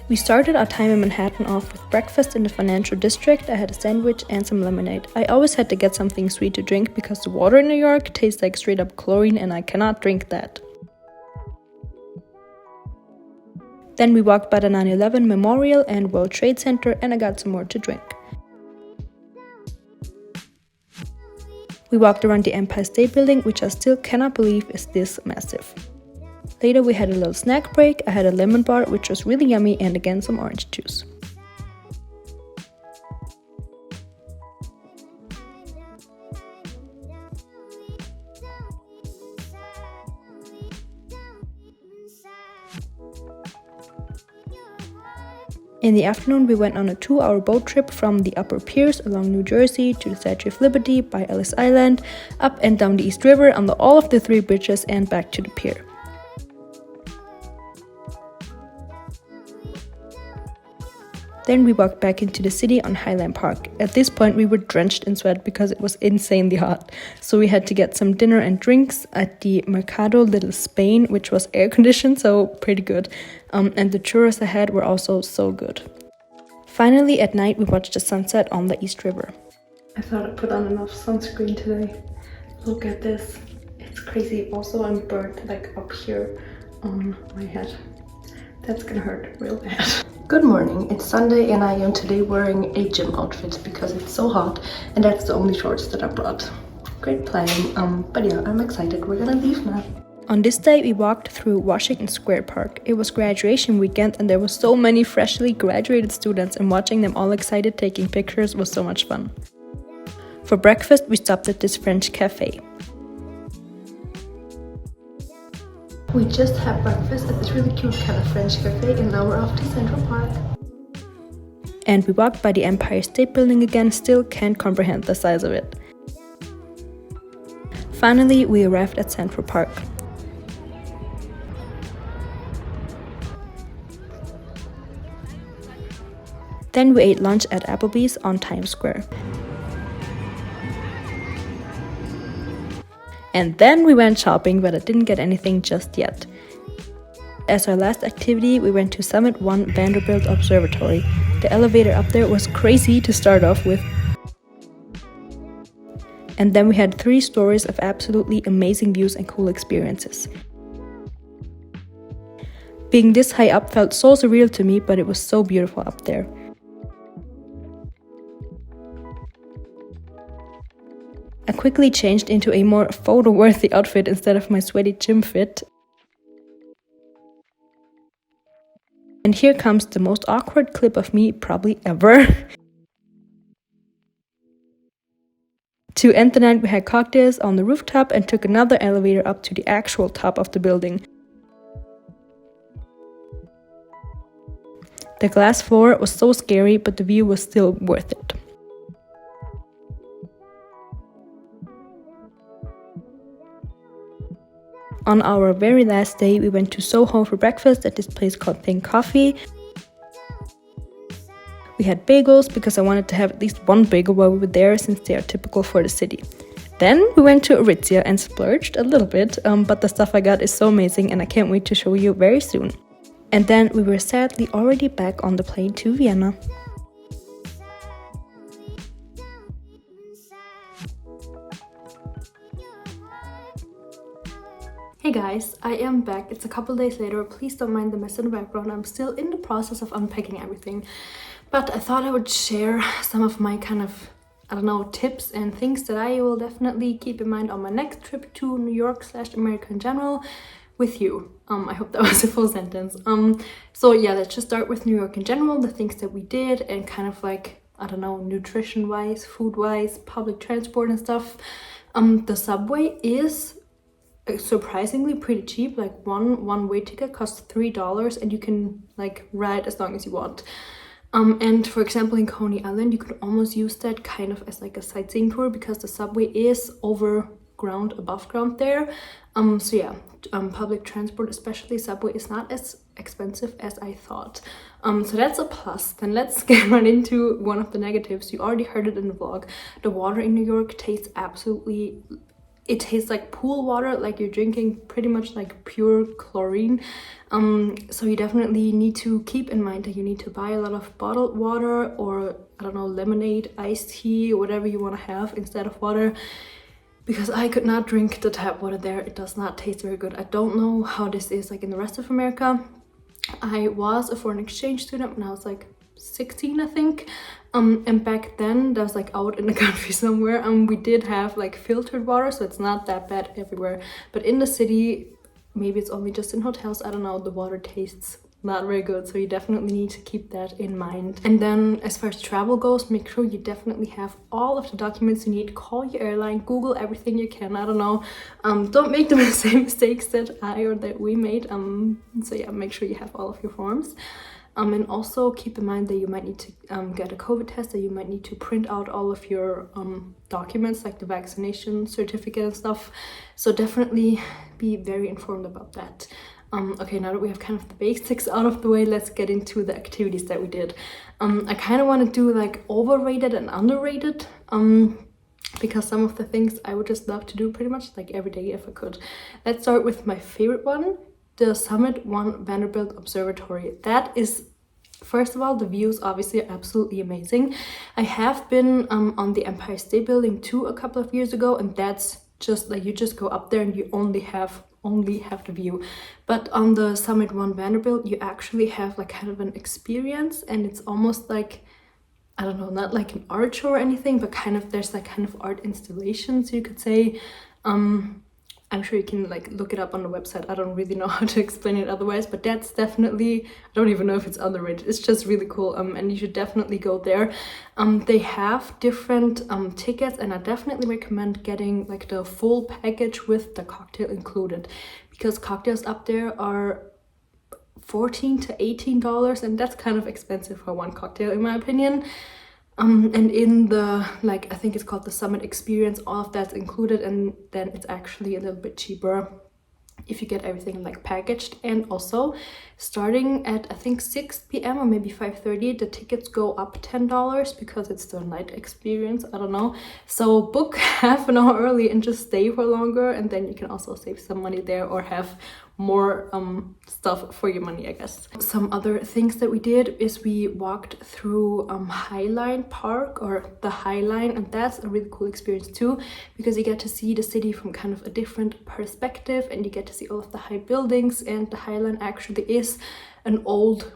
We started our time in Manhattan off with breakfast in the financial district. I had a sandwich and some lemonade. I always had to get something sweet to drink because the water in New York tastes like straight up chlorine and I cannot drink that. Then we walked by the 9/11 Memorial and World Trade Center and I got some more to drink. We walked around the Empire State Building, which I still cannot believe is this massive. Later we had a little snack break. I had a lemon bar, which was really yummy, and again some orange juice. In the afternoon, we went on a 2-hour boat trip from the Upper Piers along New Jersey to the Statue of Liberty by Ellis Island, up and down the East River under all of the 3 bridges and back to the pier. Then we walked back into the city on Highland Park. At this point we were drenched in sweat because it was insanely hot. So we had to get some dinner and drinks at the Mercado Little Spain, which was air conditioned, so pretty good. And the churros I had were also so good. Finally at night we watched the sunset on the East River. I thought I put on enough sunscreen today. Look at this. It's crazy. Also I'm burnt like up here on my head. That's gonna hurt real bad. Good morning, it's Sunday and I am today wearing a gym outfit because it's so hot and that's the only shorts that I brought. Great planning, but yeah, I'm excited. We're gonna leave now. On this day we walked through Washington Square Park. It was graduation weekend and there were so many freshly graduated students and watching them all excited taking pictures was so much fun. For breakfast we stopped at this French cafe. We just had breakfast at this really cute kind of French cafe and now we're off to Central Park. And we walked by the Empire State Building again, still can't comprehend the size of it. Finally, we arrived at Central Park. Then we ate lunch at Applebee's on Times Square. And then we went shopping, but I didn't get anything just yet. As our last activity, we went to Summit 1 Vanderbilt Observatory. The elevator up there was crazy to start off with. And then we had 3 stories of absolutely amazing views and cool experiences. Being this high up felt so surreal to me, but it was so beautiful up there. I quickly changed into a more photo-worthy outfit instead of my sweaty gym fit. And here comes the most awkward clip of me probably ever. To end the night we had cocktails on the rooftop and took another elevator up to the actual top of the building. The glass floor was so scary, but the view was still worth it. On our very last day, we went to Soho for breakfast at this place called Pink Coffee. We had bagels because I wanted to have at least one bagel while we were there since they are typical for the city. Then we went to Aritzia and splurged a little bit, but the stuff I got is so amazing and I can't wait to show you very soon. And then we were sadly already back on the plane to Vienna. Hey guys, I am back. It's a couple days later. Please don't mind the mess in the background. I'm still in the process of unpacking everything. But I thought I would share some of my kind of, tips and things that I will definitely keep in mind on my next trip to New York / America in general with you. I hope that was a full sentence. So yeah, let's just start with New York in general, the things that we did and kind of like, nutrition-wise, food-wise, public transport and stuff. The subway is surprisingly pretty cheap. Like one way ticket costs $3 and you can like ride as long as you want. And for example in Coney Island you could almost use that kind of as like a sightseeing tour because the subway is above ground there. So yeah, public transport, especially subway, is not as expensive as I thought. So that's a plus. Then let's get right into one of the negatives. You already heard it in the vlog. The water in New York tastes absolutely it tastes like pool water, like you're drinking pretty much like pure chlorine. So you definitely need to keep in mind that you need to buy a lot of bottled water, or I don't know, lemonade, iced tea, whatever you want to have instead of water, because I could not drink the tap water there. It does not taste very good. I don't know how this is like in the rest of America. I was a foreign exchange student when I was like 16, I think. And back then, that was like out in the country somewhere, we did have like filtered water, so it's not that bad everywhere. But in the city, maybe it's only just in hotels, I don't know, the water tastes not very good, so you definitely need to keep that in mind. And then as far as travel goes, make sure you definitely have all of the documents you need. Call your airline, Google everything you can, I don't know. Don't make the same mistakes that I or that we made. So yeah, make sure you have all of your forms. And also keep in mind that you might need to get a COVID test, that you might need to print out all of your documents, like the vaccination certificate and stuff. So definitely be very informed about that. Okay, now that we have kind of the basics out of the way, let's get into the activities that we did. I kind of want to do like overrated and underrated, because some of the things I would just love to do pretty much like every day if I could. Let's start with my favorite one, the Summit 1 Vanderbilt Observatory. That is, first of all, the views obviously are absolutely amazing. I have been on the Empire State Building too a couple of years ago, and that's just like you just go up there and you only have the view. But on the Summit 1 Vanderbilt, you actually have like kind of an experience, and it's almost like, I don't know, not like an art show or anything, but kind of there's like kind of art installations, you could say. I'm sure you can like look it up on the website. I don't really know how to explain it otherwise, but that's definitely, I don't even know if it's underrated. It's just really cool, and you should definitely go there. They have different tickets, and I definitely recommend getting like the full package with the cocktail included, because cocktails up there are $14 to $18, and that's kind of expensive for one cocktail in my opinion. And in the, like, I think it's called the Summit Experience, all of that's included, and then it's actually a little bit cheaper if you get everything like packaged. And also starting at I think 6 p.m. or maybe 5:30, the tickets go up $10 because it's the night experience, I don't know. So book half an hour early and just stay for longer, and then you can also save some money there or have more stuff for your money, I guess. Some other things that we did is we walked through Highline Park, or the High Line, and that's a really cool experience too, because you get to see the city from kind of a different perspective, and you get to see all of the high buildings. And the High Line actually is an old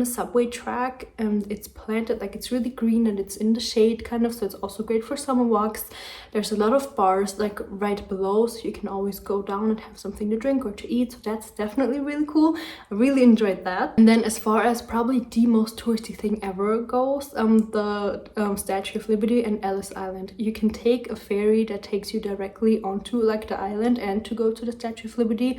subway track, and it's planted, like it's really green and it's in the shade kind of, so it's also great for summer walks. There's a lot of bars like right below, so you can always go down and have something to drink or to eat, so that's definitely really cool. I really enjoyed that. And then as far as probably the most touristy thing ever goes, the Statue of Liberty and Ellis Island. You can take a ferry that takes you directly onto like the island and to go to the Statue of Liberty,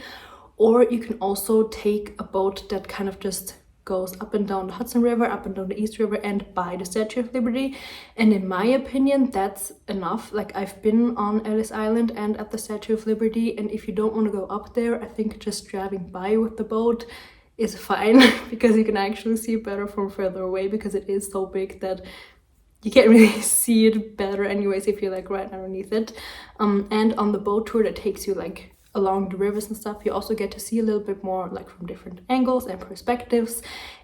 or you can also take a boat that kind of just goes up and down the Hudson River, up and down the East River, and by the Statue of Liberty. And in my opinion, that's enough. Like, I've been on Ellis Island and at the Statue of Liberty, and if you don't want to go up there, I think just driving by with the boat is fine because you can actually see it better from further away, because it is so big that you can't really see it better anyways if you're like right underneath it. And on the boat tour that takes you like along the rivers and stuff, you also get to see a little bit more like from different angles and perspectives.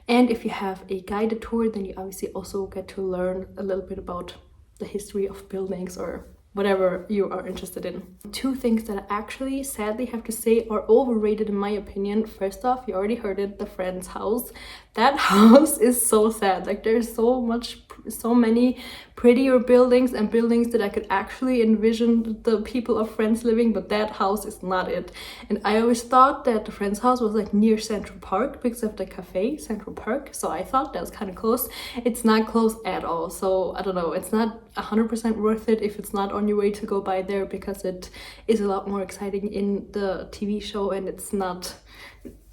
And if you have a guided tour, then you obviously also get to learn a little bit about the history of buildings or whatever you are interested in. Two things that I actually sadly have to say are overrated in my opinion. First off, you already heard it, the Friends house. That house is so sad. Like, there's so many prettier buildings and buildings that I could actually envision the people of Friends living, but that house is not it. And I always thought that the Friends house was like near Central Park because of the cafe Central Park, so I thought that was kind of close. It's not close at all, so I don't know, it's not 100% worth it if it's not on your way to go by there, because it is a lot more exciting in the TV show, and it's not,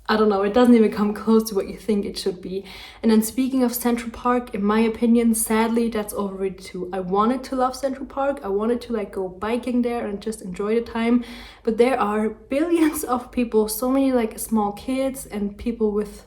I don't know, it doesn't even come close to what you think it should be. And then speaking of Central Park, in my opinion, sadly, that's overrated too. I wanted to love Central Park. I wanted to like go biking there and just enjoy the time. But there are billions of people, so many like small kids and people with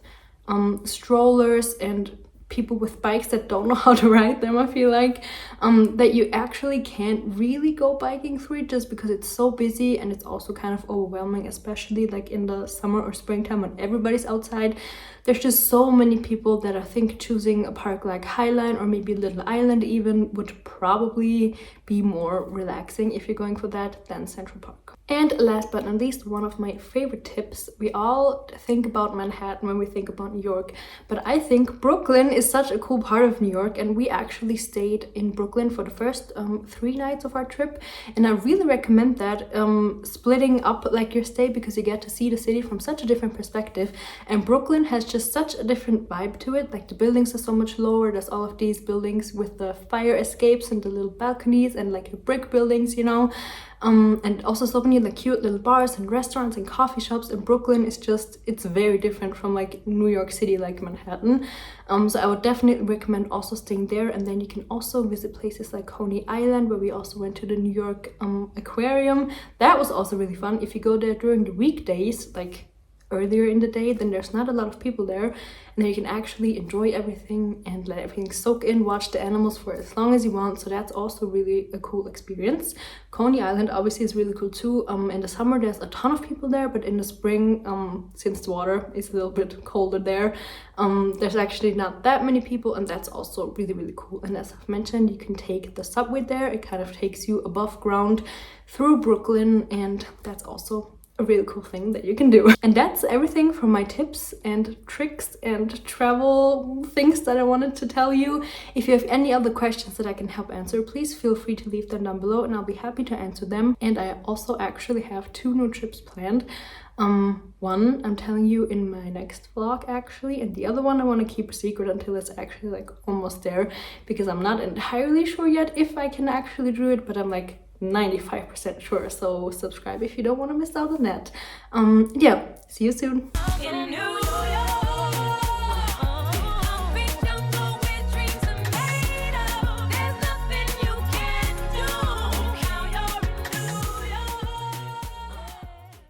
strollers and people with bikes that don't know how to ride them, I feel like, that you actually can't really go biking through it just because it's so busy, and it's also kind of overwhelming, especially like in the summer or springtime when everybody's outside. There's just so many people that I think choosing a park like Highline or maybe Little Island even would probably be more relaxing if you're going for that than Central Park. And last but not least, one of my favorite tips. We all think about Manhattan when we think about New York, but I think Brooklyn is such a cool part of New York, and we actually stayed in Brooklyn for the first 3 nights of our trip, and I really recommend that, splitting up like your stay, because you get to see the city from such a different perspective, and Brooklyn has just such a different vibe to it. Like the buildings are so much lower, there's all of these buildings with the fire escapes and the little balconies and like the brick buildings, you know. And also so many like cute little bars and restaurants and coffee shops in Brooklyn. Is just, it's very different from like New York City, like Manhattan. So I would definitely recommend also staying there, and then you can also visit places like Coney Island, where we also went to the New York aquarium. That was also really fun. If you go there during the weekdays, like earlier in the day, then there's not a lot of people there, and then you can actually enjoy everything and let everything soak in, watch the animals for as long as you want. So that's also really a cool experience. Coney Island obviously is really cool too. In the summer there's a ton of people there, but in the spring, since the water is a little bit colder there, there's actually not that many people, and that's also really, really cool. And as I've mentioned, you can take the subway there. It kind of takes you above ground through Brooklyn, and that's also a really cool thing that you can do. And that's everything from my tips and tricks and travel things that I wanted to tell you. If you have any other questions that I can help answer, please feel free to leave them down below and I'll be happy to answer them. And I also actually have 2 new trips planned. One I'm telling you in my next vlog actually, and the other one I want to keep a secret until it's actually like almost there, because I'm not entirely sure yet if I can actually do it, but I'm like 95% sure. So subscribe if you don't want to miss out on that. Yeah, see you soon.